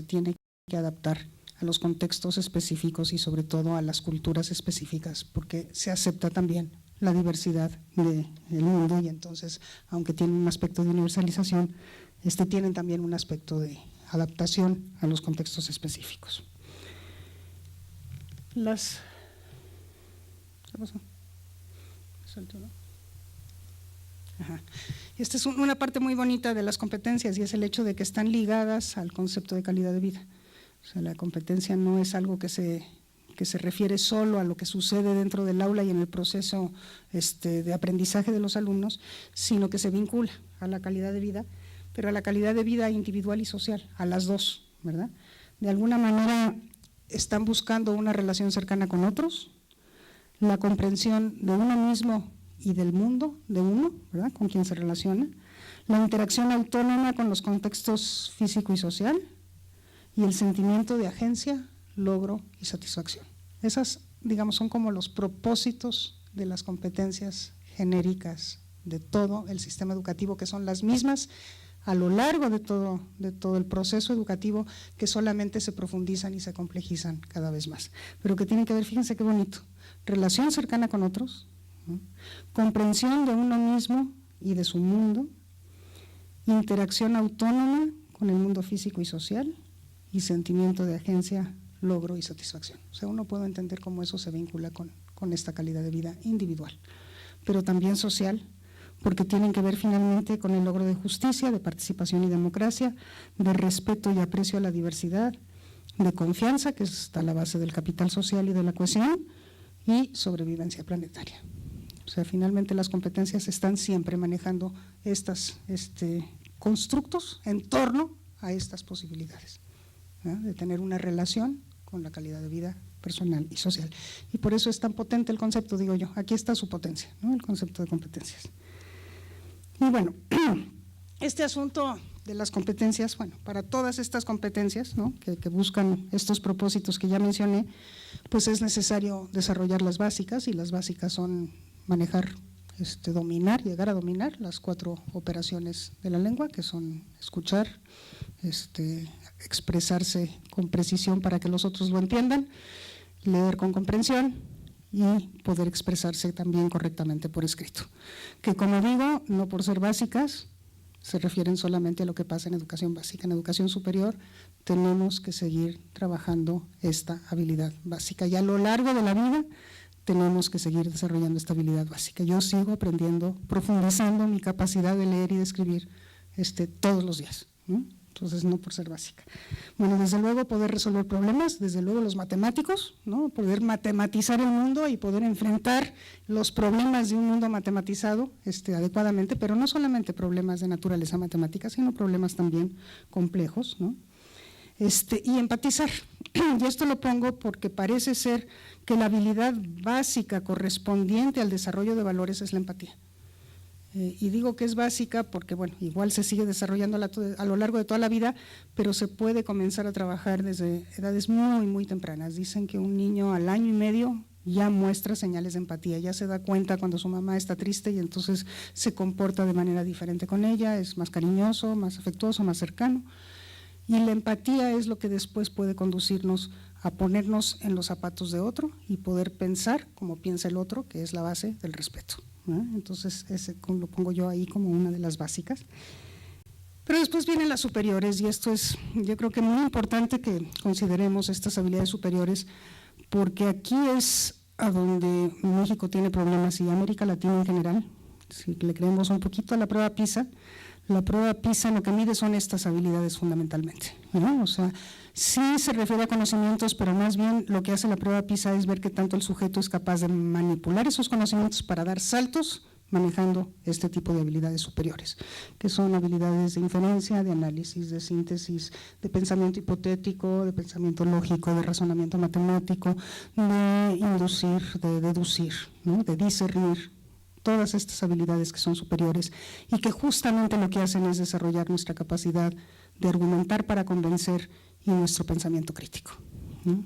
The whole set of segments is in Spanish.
tiene que adaptar a los contextos específicos y sobre todo a las culturas específicas, porque se acepta también la diversidad del mundo y entonces, aunque tienen un aspecto de universalización, tienen también un aspecto de adaptación a los contextos específicos. ¿Qué pasó? Esta es una parte muy bonita de las competencias y es el hecho de que están ligadas al concepto de calidad de vida. O sea, la competencia no es algo que se refiere solo a lo que sucede dentro del aula y en el proceso de aprendizaje de los alumnos, sino que se vincula a la calidad de vida, pero a la calidad de vida individual y social, a las dos, ¿verdad? De alguna manera están buscando una relación cercana con otros, la comprensión de uno mismo y del mundo de uno, ¿verdad?, con quien se relaciona, la interacción autónoma con los contextos físico y social y el sentimiento de agencia, logro y satisfacción. Esas, digamos, son como los propósitos de las competencias genéricas de todo el sistema educativo, que son las mismas a lo largo de todo el proceso educativo, que solamente se profundizan y se complejizan cada vez más, pero que tienen que ver, fíjense qué bonito, relación cercana con otros, ¿no?, comprensión de uno mismo y de su mundo, interacción autónoma con el mundo físico y social y sentimiento de agencia, logro y satisfacción. O sea, uno puede entender cómo eso se vincula con esta calidad de vida individual, pero también social, porque tienen que ver finalmente con el logro de justicia, de participación y democracia, de respeto y aprecio a la diversidad, de confianza, que está a la base del capital social y de la cohesión, y sobrevivencia planetaria. O sea, finalmente las competencias están siempre manejando estos constructos en torno a estas posibilidades, ¿no?, de tener una relación con la calidad de vida personal y social. Y por eso es tan potente el concepto, digo yo, aquí está su potencia, ¿no?, el concepto de competencias. Y bueno, este asunto de las competencias, bueno, para todas estas competencias, ¿no?, que buscan estos propósitos que ya mencioné, pues es necesario desarrollar las básicas, y las básicas son manejar, dominar, llegar a dominar las 4 operaciones de la lengua, que son escuchar, expresarse con precisión para que los otros lo entiendan, leer con comprensión y poder expresarse también correctamente por escrito, que como digo, no por ser básicas, se refieren solamente a lo que pasa en educación básica. En educación superior tenemos que seguir trabajando esta habilidad básica y a lo largo de la vida tenemos que seguir desarrollando esta habilidad básica. Yo sigo aprendiendo, profundizando mi capacidad de leer y de escribir todos los días, ¿no? Entonces, no por ser básica. Bueno, desde luego poder resolver problemas, desde luego los matemáticos, ¿no?, poder matematizar el mundo y poder enfrentar los problemas de un mundo matematizado adecuadamente, pero no solamente problemas de naturaleza matemática, sino problemas también complejos, ¿no? Y empatizar. Y esto lo pongo porque parece ser que la habilidad básica correspondiente al desarrollo de valores es la empatía. Y digo que es básica porque, bueno, igual se sigue desarrollando a lo largo de toda la vida, pero se puede comenzar a trabajar desde edades muy, muy tempranas. Dicen que un niño al año y medio ya muestra señales de empatía, ya se da cuenta cuando su mamá está triste y entonces se comporta de manera diferente con ella, es más cariñoso, más afectuoso, más cercano. Y la empatía es lo que después puede conducirnos a ponernos en los zapatos de otro y poder pensar como piensa el otro, que es la base del respeto, ¿no? Entonces, ese lo pongo yo ahí como una de las básicas. Pero después vienen las superiores y esto es, yo creo que muy importante que consideremos estas habilidades superiores, porque aquí es a donde México tiene problemas y América Latina en general. Si le creemos un poquito a la prueba PISA, lo que mide son estas habilidades fundamentalmente, ¿no? O sea, sí se refiere a conocimientos, pero más bien lo que hace la prueba PISA es ver qué tanto el sujeto es capaz de manipular esos conocimientos para dar saltos manejando este tipo de habilidades superiores, que son habilidades de inferencia, de análisis, de síntesis, de pensamiento hipotético, de pensamiento lógico, de razonamiento matemático, de inducir, de deducir, ¿no?, de discernir. Todas estas habilidades que son superiores y que justamente lo que hacen es desarrollar nuestra capacidad de argumentar para convencer y nuestro pensamiento crítico, ¿no?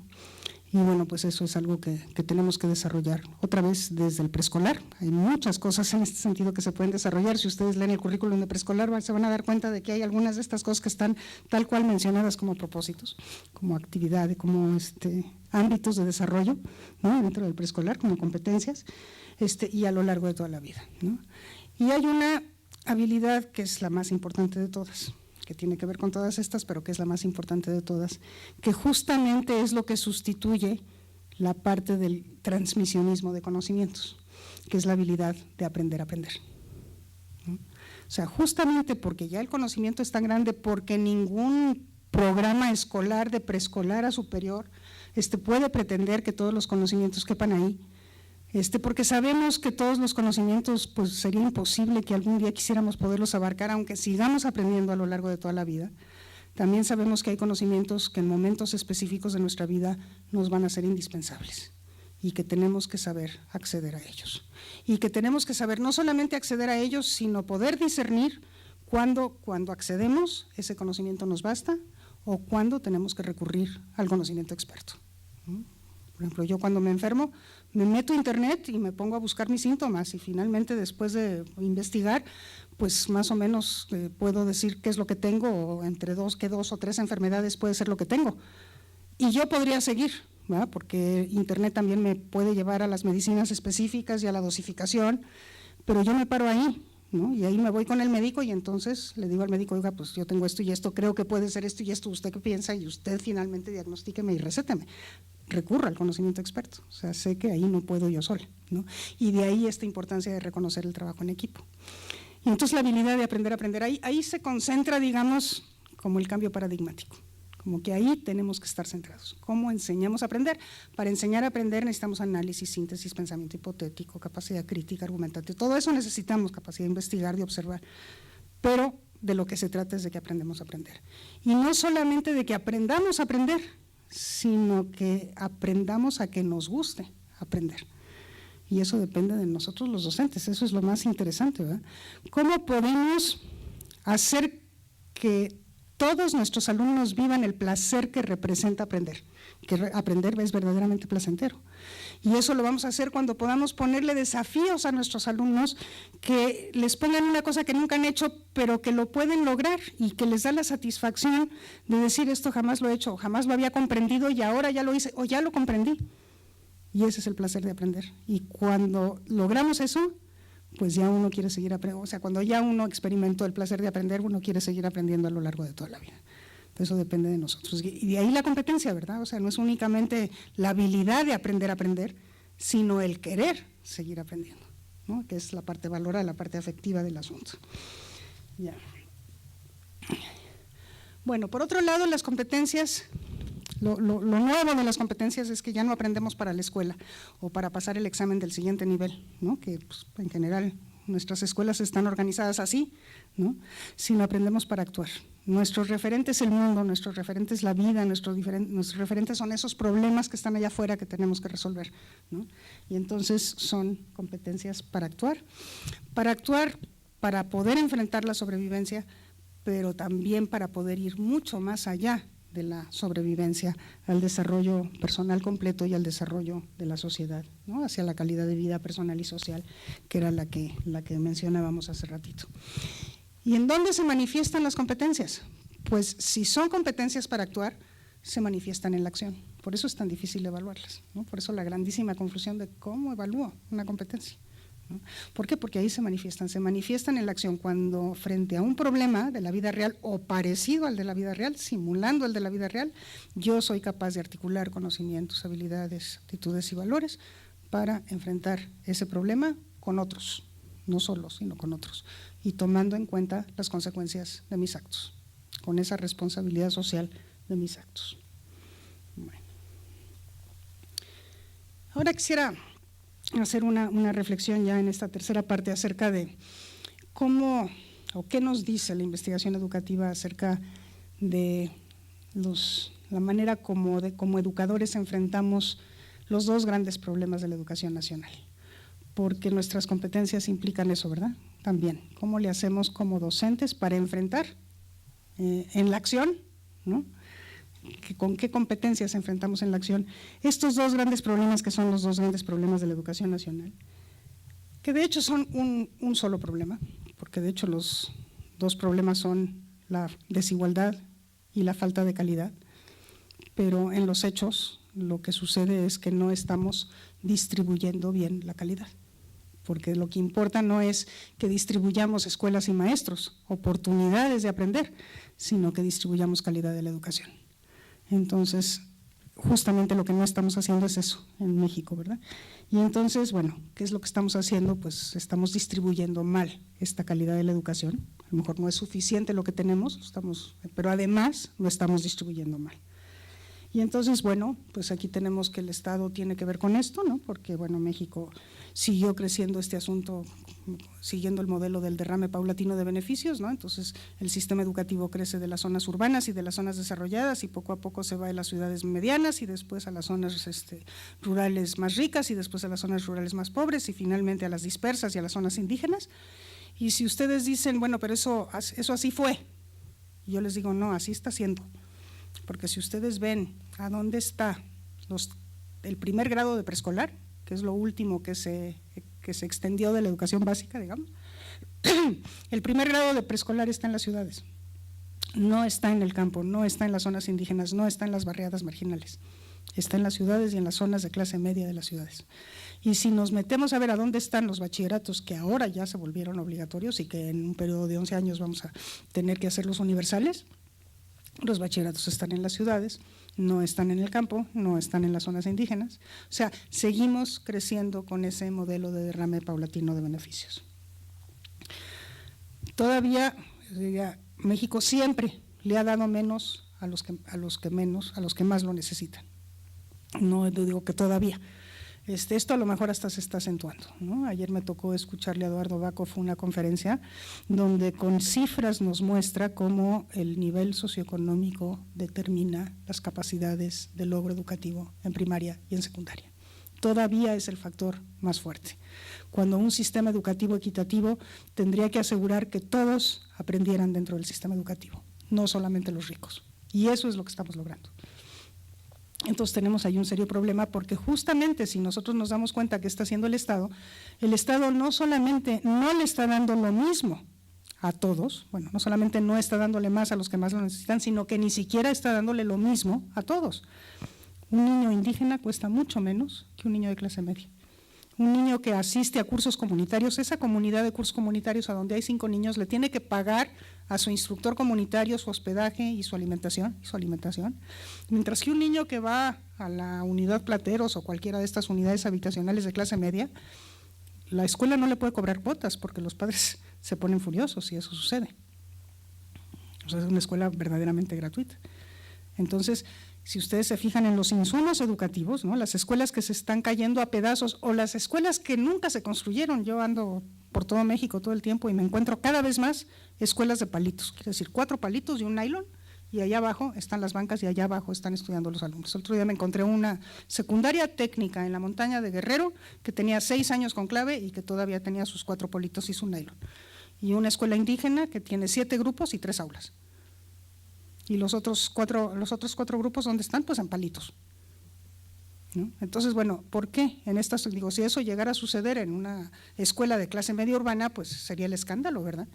Y bueno, pues eso es algo que tenemos que desarrollar otra vez desde el preescolar. Hay muchas cosas en este sentido que se pueden desarrollar. Si ustedes leen el currículum de preescolar, se van a dar cuenta de que hay algunas de estas cosas que están tal cual mencionadas como propósitos, como actividad, como ámbitos de desarrollo, ¿no?, dentro del preescolar, como competencias, y a lo largo de toda la vida, ¿no? Y hay una habilidad que es la más importante de todas, que tiene que ver con todas estas, pero que es la más importante de todas, que justamente es lo que sustituye la parte del transmisionismo de conocimientos, que es la habilidad de aprender a aprender, ¿no? O sea, justamente porque ya el conocimiento es tan grande, porque ningún programa escolar de preescolar a superior puede pretender que todos los conocimientos quepan ahí, porque sabemos que todos los conocimientos, pues sería imposible que algún día quisiéramos poderlos abarcar, aunque sigamos aprendiendo a lo largo de toda la vida. También sabemos que hay conocimientos que en momentos específicos de nuestra vida nos van a ser indispensables y que tenemos que saber acceder a ellos. Y que tenemos que saber no solamente acceder a ellos, sino poder discernir cuando accedemos, ese conocimiento nos basta, o cuando tenemos que recurrir al conocimiento experto. Por ejemplo, yo cuando me enfermo, me meto a internet y me pongo a buscar mis síntomas y finalmente después de investigar, pues más o menos puedo decir qué es lo que tengo, o entre dos o tres enfermedades puede ser lo que tengo. Y yo podría seguir, ¿verdad?, porque internet también me puede llevar a las medicinas específicas y a la dosificación, pero yo me paro ahí, ¿no? Y ahí me voy con el médico y entonces le digo al médico, oiga, pues yo tengo esto y esto, creo que puede ser esto y esto, ¿usted qué piensa? Y usted finalmente diagnostíqueme y recéteme. Recurra al conocimiento experto, o sea, sé que ahí no puedo yo sola, ¿no? Y de ahí esta importancia de reconocer el trabajo en equipo. Y entonces la habilidad de aprender a aprender, ahí se concentra, digamos, como el cambio paradigmático, como que ahí tenemos que estar centrados. ¿Cómo enseñamos a aprender? Para enseñar a aprender necesitamos análisis, síntesis, pensamiento hipotético, capacidad crítica, argumentativa, todo eso necesitamos, capacidad de investigar, de observar, pero de lo que se trata es de que aprendemos a aprender. Y no solamente de que aprendamos a aprender, sino que aprendamos a que nos guste aprender. Y eso depende de nosotros los docentes, eso es lo más interesante, ¿verdad? ¿Cómo podemos hacer que todos nuestros alumnos vivan el placer que representa aprender? Que aprender es verdaderamente placentero. Y eso lo vamos a hacer cuando podamos ponerle desafíos a nuestros alumnos, que les pongan una cosa que nunca han hecho, pero que lo pueden lograr y que les da la satisfacción de decir, esto jamás lo he hecho, jamás lo había comprendido y ahora ya lo hice o ya lo comprendí. Y ese es el placer de aprender. Y cuando logramos eso, pues ya uno quiere seguir aprendiendo. O sea, cuando ya uno experimentó el placer de aprender, uno quiere seguir aprendiendo a lo largo de toda la vida. Eso depende de nosotros. Y de ahí la competencia, ¿verdad? O sea, no es únicamente la habilidad de aprender a aprender, sino el querer seguir aprendiendo, ¿no?, que es la parte valorada, la parte afectiva del asunto. Ya. Bueno, por otro lado, las competencias, lo nuevo de las competencias es que ya no aprendemos para la escuela o para pasar el examen del siguiente nivel, ¿no?, que pues, en general nuestras escuelas están organizadas así, ¿no?, sino aprendemos para actuar. Nuestros referentes es el mundo, nuestros referentes es la vida, nuestros referentes son esos problemas que están allá afuera que tenemos que resolver, ¿no? Y entonces son competencias para actuar, para poder enfrentar la sobrevivencia, pero también para poder ir mucho más allá de la sobrevivencia, al desarrollo personal completo y al desarrollo de la sociedad, ¿no?, hacia la calidad de vida personal y social, que era la que mencionábamos hace ratito. ¿Y en dónde se manifiestan las competencias? Pues si son competencias para actuar, se manifiestan en la acción. Por eso es tan difícil evaluarlas, ¿no? Por eso la grandísima confusión de cómo evalúo una competencia, ¿no? ¿Por qué? Porque ahí se manifiestan en la acción, cuando frente a un problema de la vida real o parecido al de la vida real, simulando el de la vida real, yo soy capaz de articular conocimientos, habilidades, actitudes y valores para enfrentar ese problema con otros, no solo, sino con otros, y tomando en cuenta las consecuencias de mis actos, con esa responsabilidad social de mis actos. Bueno. Ahora quisiera hacer una reflexión ya en esta tercera parte acerca de cómo o qué nos dice la investigación educativa acerca de la manera como educadores enfrentamos los dos grandes problemas de la educación nacional, porque nuestras competencias implican eso, ¿verdad? También, ¿cómo le hacemos como docentes para enfrentar en la acción, ¿no?, con qué competencias enfrentamos en la acción estos dos grandes problemas que son los dos grandes problemas de la educación nacional, que de hecho son un solo problema, porque de hecho los dos problemas son la desigualdad y la falta de calidad, pero en los hechos lo que sucede es que no estamos distribuyendo bien la calidad, porque lo que importa no es que distribuyamos escuelas y maestros, oportunidades de aprender, sino que distribuyamos calidad de la educación. Entonces, justamente lo que no estamos haciendo es eso en México, ¿verdad? Y entonces, bueno, ¿qué es lo que estamos haciendo? Pues estamos distribuyendo mal esta calidad de la educación. A lo mejor no es suficiente lo que tenemos, pero además lo estamos distribuyendo mal. Y entonces, bueno, pues aquí tenemos que el Estado tiene que ver con esto, ¿no? Porque, bueno, México siguió creciendo este asunto siguiendo el modelo del derrame paulatino de beneficios, ¿no? Entonces, el sistema educativo crece de las zonas urbanas y de las zonas desarrolladas y poco a poco se va de las ciudades medianas y después a las zonas rurales más ricas y después a las zonas rurales más pobres y finalmente a las dispersas y a las zonas indígenas. Y si ustedes dicen, bueno, pero eso así fue, y yo les digo, no, así está siendo. Porque si ustedes ven a dónde está el primer grado de preescolar, que es lo último que se extendió de la educación básica, digamos, el primer grado de preescolar está en las ciudades, no está en el campo, no está en las zonas indígenas, no está en las barriadas marginales, está en las ciudades y en las zonas de clase media de las ciudades. Y si nos metemos a ver a dónde están los bachilleratos, que ahora ya se volvieron obligatorios y que en un periodo de 11 años vamos a tener que hacerlos universales, los bachilleratos están en las ciudades, no están en el campo, no están en las zonas indígenas. O sea, seguimos creciendo con ese modelo de derrame paulatino de beneficios. Todavía México siempre le ha dado menos a los que más lo necesitan. No digo que todavía. Esto a lo mejor hasta se está acentuando, ¿no? Ayer me tocó escucharle a Eduardo Baco, fue una conferencia donde con cifras nos muestra cómo el nivel socioeconómico determina las capacidades de logro educativo en primaria y en secundaria. Todavía es el factor más fuerte. Cuando un sistema educativo equitativo tendría que asegurar que todos aprendieran dentro del sistema educativo, no solamente los ricos. Y eso es lo que estamos logrando. Entonces tenemos ahí un serio problema porque justamente si nosotros nos damos cuenta que está haciendo el Estado no solamente no le está dando lo mismo a todos, bueno, no solamente no está dándole más a los que más lo necesitan, sino que ni siquiera está dándole lo mismo a todos. Un niño indígena cuesta mucho menos que un niño de clase media. Un niño que asiste a cursos comunitarios, esa comunidad de cursos comunitarios a donde hay 5 niños, le tiene que pagar a su instructor comunitario su hospedaje y su alimentación, mientras que un niño que va a la unidad Plateros o cualquiera de estas unidades habitacionales de clase media, la escuela no le puede cobrar cuotas porque los padres se ponen furiosos y eso sucede. O sea, es una escuela verdaderamente gratuita. Entonces, si ustedes se fijan en los insumos educativos, ¿no? Las escuelas que se están cayendo a pedazos o las escuelas que nunca se construyeron, yo ando por todo México todo el tiempo y me encuentro cada vez más escuelas de palitos, quiere decir 4 palitos y un nylon, y allá abajo están las bancas y allá abajo están estudiando los alumnos. El otro día me encontré una secundaria técnica en la montaña de Guerrero que tenía 6 años con clave y que todavía tenía sus 4 politos y su nylon, y una escuela indígena que tiene 7 grupos y 3 aulas. Y los otros cuatro grupos, ¿dónde están? Pues en palitos, ¿no? Entonces, bueno, ¿por qué? Digo, si eso llegara a suceder en una escuela de clase media urbana, pues sería el escándalo, ¿verdad?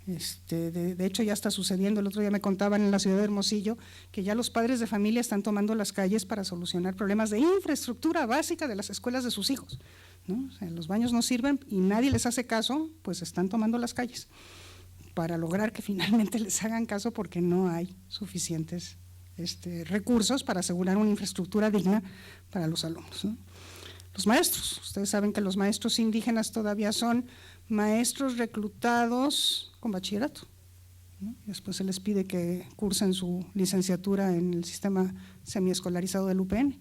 De hecho, ya está sucediendo. El otro día me contaban en la ciudad de Hermosillo que ya los padres de familia están tomando las calles para solucionar problemas de infraestructura básica de las escuelas de sus hijos, ¿no? O sea, los baños no sirven y nadie les hace caso, pues están tomando las calles para lograr que finalmente les hagan caso porque no hay suficientes recursos para asegurar una infraestructura digna para los alumnos, ¿no? Los maestros, ustedes saben que los maestros indígenas todavía son maestros reclutados con bachillerato, ¿no? Y después se les pide que cursen su licenciatura en el sistema semiescolarizado del UPN.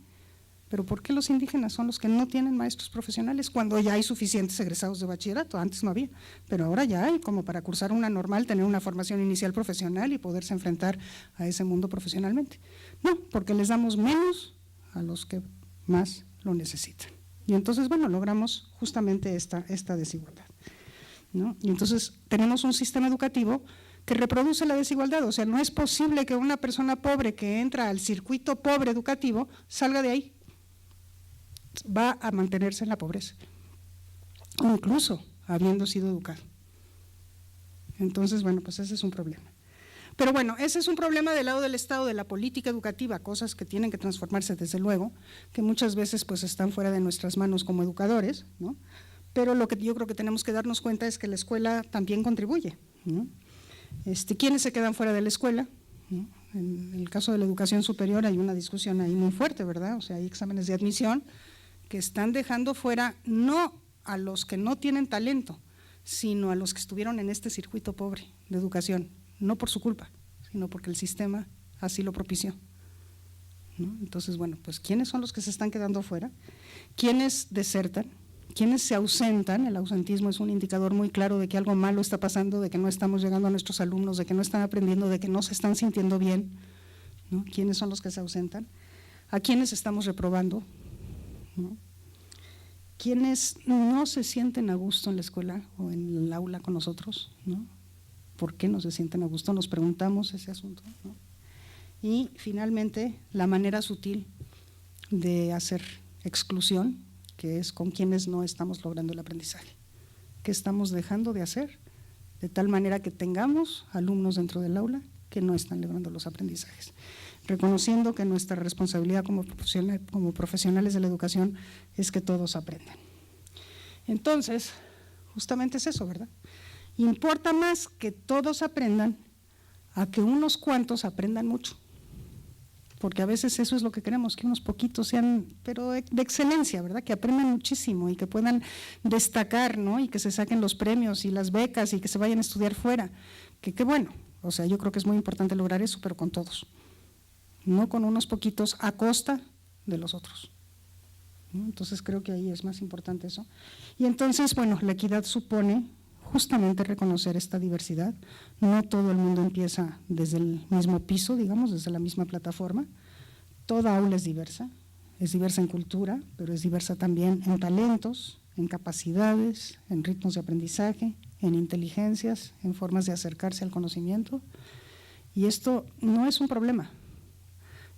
Pero ¿por qué los indígenas son los que no tienen maestros profesionales cuando ya hay suficientes egresados de bachillerato? Antes no había, pero ahora ya hay, como para cursar una normal, tener una formación inicial profesional y poderse enfrentar a ese mundo profesionalmente. No, porque les damos menos a los que más lo necesitan. Y entonces, bueno, logramos justamente esta desigualdad, ¿no? Y entonces tenemos un sistema educativo que reproduce la desigualdad. O sea, no es posible que una persona pobre que entra al circuito pobre educativo salga de ahí. Va a mantenerse en la pobreza, incluso habiendo sido educado. Entonces, bueno, pues ese es un problema. Pero bueno, ese es un problema del lado del Estado, de la política educativa, cosas que tienen que transformarse desde luego, que muchas veces pues están fuera de nuestras manos como educadores, ¿no? Pero lo que yo creo que tenemos que darnos cuenta es que la escuela también contribuye, ¿no? ¿Quiénes se quedan fuera de la escuela? ¿No? En el caso de la educación superior hay una discusión ahí muy fuerte, ¿verdad? O sea, hay exámenes de admisión que están dejando fuera no a los que no tienen talento, sino a los que estuvieron en este circuito pobre de educación, no por su culpa, sino porque el sistema así lo propició, ¿no? Entonces, bueno, pues ¿quiénes son los que se están quedando fuera? ¿Quiénes desertan? ¿Quiénes se ausentan? El ausentismo es un indicador muy claro de que algo malo está pasando, de que no estamos llegando a nuestros alumnos, de que no están aprendiendo, de que no se están sintiendo bien, ¿no? ¿Quiénes son los que se ausentan? ¿A quiénes estamos reprobando? ¿No? ¿Quiénes no se sienten a gusto en la escuela o en el aula con nosotros, ¿no? ¿Por qué no se sienten a gusto? Nos preguntamos ese asunto, ¿no? Y finalmente, la manera sutil de hacer exclusión, que es con quienes no estamos logrando el aprendizaje. ¿Qué estamos dejando de hacer? De tal manera que tengamos alumnos dentro del aula que no están logrando los aprendizajes. Reconociendo que nuestra responsabilidad como profesionales de la educación es que todos aprendan. Entonces, justamente es eso, ¿verdad? Importa más que todos aprendan a que unos cuantos aprendan mucho, porque a veces eso es lo que queremos, que unos poquitos sean, pero de excelencia, ¿verdad? Que aprendan muchísimo y que puedan destacar, ¿no? Y que se saquen los premios y las becas y que se vayan a estudiar fuera. Que qué bueno, o sea, yo creo que es muy importante lograr eso, pero con todos, no con unos poquitos a costa de los otros, ¿no? Entonces creo que ahí es más importante eso. Y entonces, bueno, la equidad supone justamente reconocer esta diversidad. No todo el mundo empieza desde el mismo piso, digamos, desde la misma plataforma. Toda aula es diversa en cultura, pero es diversa también en talentos, en capacidades, en ritmos de aprendizaje, en inteligencias, en formas de acercarse al conocimiento. Y esto no es un problema,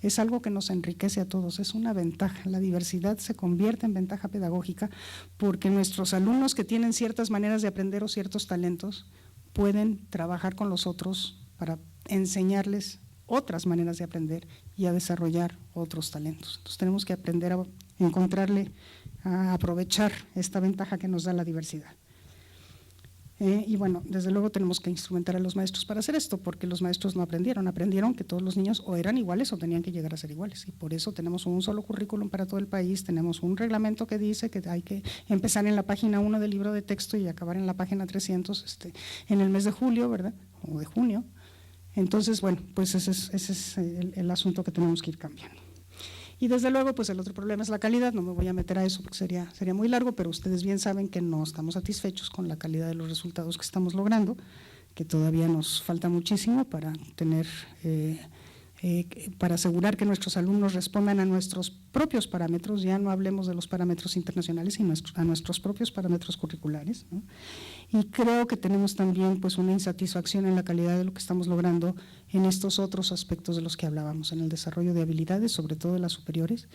es algo que nos enriquece a todos, es una ventaja. La diversidad se convierte en ventaja pedagógica porque nuestros alumnos que tienen ciertas maneras de aprender o ciertos talentos pueden trabajar con los otros para enseñarles otras maneras de aprender y a desarrollar otros talentos. Entonces tenemos que aprender a encontrarle, a aprovechar esta ventaja que nos da la diversidad. Y bueno, desde luego tenemos que instrumentar a los maestros para hacer esto, porque los maestros no aprendieron que todos los niños o eran iguales o tenían que llegar a ser iguales, y por eso tenemos un solo currículum para todo el país, tenemos un reglamento que dice que hay que empezar en la página 1 del libro de texto y acabar en la página 300 en el mes de julio, ¿verdad? O de junio. Entonces, bueno, pues ese es el asunto que tenemos que ir cambiando. Y desde luego, pues el otro problema es la calidad. No me voy a meter a eso porque sería muy largo, pero ustedes bien saben que no estamos satisfechos con la calidad de los resultados que estamos logrando, que todavía nos falta muchísimo para para asegurar que nuestros alumnos respondan a nuestros propios parámetros, ya no hablemos de los parámetros internacionales, sino a nuestros propios parámetros curriculares, ¿no? Y creo que tenemos también pues una insatisfacción en la calidad de lo que estamos logrando en estos otros aspectos de los que hablábamos, en el desarrollo de habilidades, sobre todo de las superiores,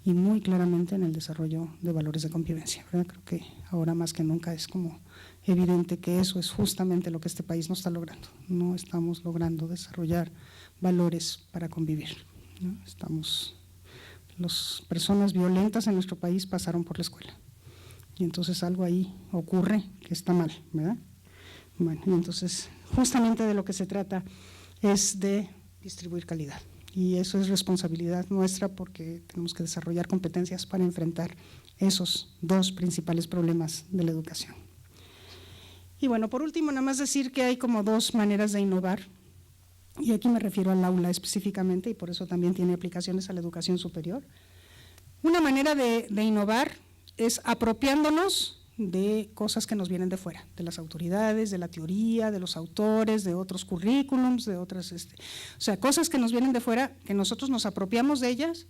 y muy claramente en el desarrollo de valores de convivencia, ¿verdad? Creo que ahora más que nunca es como evidente que eso es justamente lo que este país no está logrando. No estamos logrando desarrollar valores para convivir, ¿no? Las personas violentas en nuestro país pasaron por la escuela y entonces algo ahí ocurre que está mal, ¿verdad? Bueno, y entonces justamente de lo que se trata es de distribuir calidad, y eso es responsabilidad nuestra porque tenemos que desarrollar competencias para enfrentar esos dos principales problemas de la educación. Y bueno, por último, nada más decir que hay como dos maneras de innovar, y aquí me refiero al aula específicamente, y por eso también tiene aplicaciones a la educación superior. Una manera de innovar es apropiándonos de cosas que nos vienen de fuera, de las autoridades, de la teoría, de los autores, de otros currículums, de otras, o sea, cosas que nos vienen de fuera, que nosotros nos apropiamos de ellas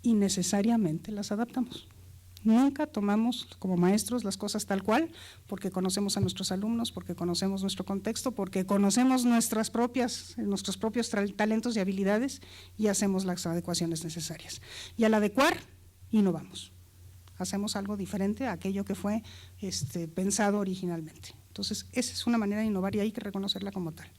y necesariamente las adaptamos. Nunca tomamos como maestros las cosas tal cual, porque conocemos a nuestros alumnos, porque conocemos nuestro contexto, porque conocemos nuestros propios talentos y habilidades y hacemos las adecuaciones necesarias. Y al adecuar, innovamos. Hacemos algo diferente a aquello que fue pensado originalmente. Entonces, esa es una manera de innovar y hay que reconocerla como tal.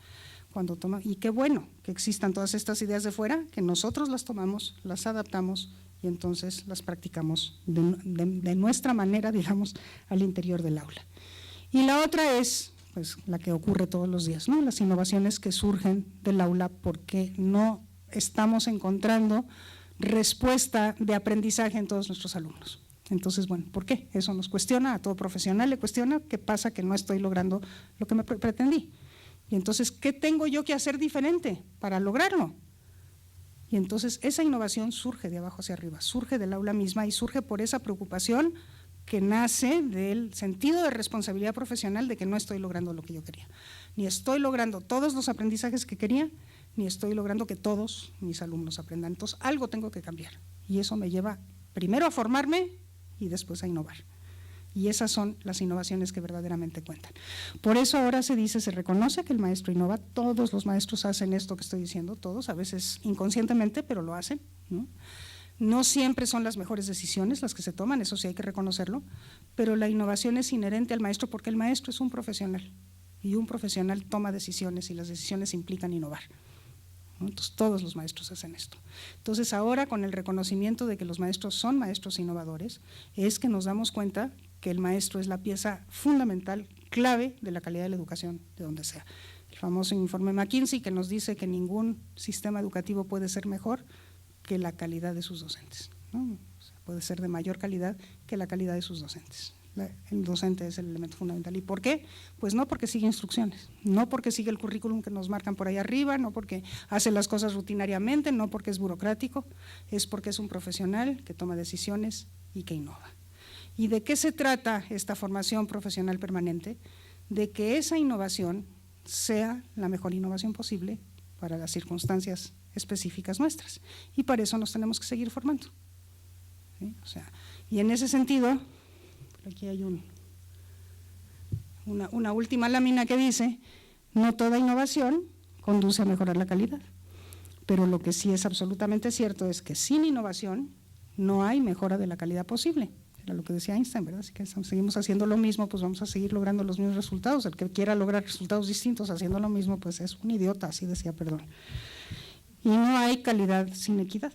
Y qué bueno que existan todas estas ideas de fuera, que nosotros las tomamos, las adaptamos y entonces las practicamos de nuestra manera, digamos, al interior del aula. Y la otra es pues, la que ocurre todos los días, ¿no? Las innovaciones que surgen del aula porque no estamos encontrando respuesta de aprendizaje en todos nuestros alumnos. Entonces, bueno, ¿por qué? Eso nos cuestiona, a todo profesional le cuestiona qué pasa que no estoy logrando lo que me pretendí. Y entonces, ¿qué tengo yo que hacer diferente para lograrlo? Y entonces esa innovación surge de abajo hacia arriba, surge del aula misma y surge por esa preocupación que nace del sentido de responsabilidad profesional de que no estoy logrando lo que yo quería. Ni estoy logrando todos los aprendizajes que quería, ni estoy logrando que todos mis alumnos aprendan. Entonces algo tengo que cambiar y eso me lleva primero a formarme y después a innovar. Y esas son las innovaciones que verdaderamente cuentan. Por eso ahora se reconoce que el maestro innova, todos los maestros hacen esto que estoy diciendo, todos, a veces inconscientemente, pero lo hacen, ¿no? No siempre son las mejores decisiones las que se toman, eso sí hay que reconocerlo, pero la innovación es inherente al maestro porque el maestro es un profesional y un profesional toma decisiones y las decisiones implican innovar. Entonces todos los maestros hacen esto. Entonces ahora con el reconocimiento de que los maestros son maestros innovadores, es que nos damos cuenta que el maestro es la pieza fundamental, clave de la calidad de la educación, de donde sea. El famoso informe McKinsey que nos dice que ningún sistema educativo puede ser mejor que la calidad de sus docentes, ¿no? O sea, puede ser de mayor calidad que la calidad de sus docentes. El docente es el elemento fundamental. ¿Y por qué? Pues no porque sigue instrucciones, no porque sigue el currículum que nos marcan por ahí arriba, no porque hace las cosas rutinariamente, no porque es burocrático, es porque es un profesional que toma decisiones y que innova. ¿Y de qué se trata esta formación profesional permanente? De que esa innovación sea la mejor innovación posible para las circunstancias específicas nuestras. Y para eso nos tenemos que seguir formando. ¿Sí? O sea, y en ese sentido, aquí hay una última lámina que dice, no toda innovación conduce a mejorar la calidad, pero lo que sí es absolutamente cierto es que sin innovación no hay mejora de la calidad posible. Era lo que decía Einstein, ¿verdad? Así que seguimos haciendo lo mismo, pues vamos a seguir logrando los mismos resultados. El que quiera lograr resultados distintos haciendo lo mismo, pues es un idiota, así decía, perdón. Y no hay calidad sin equidad.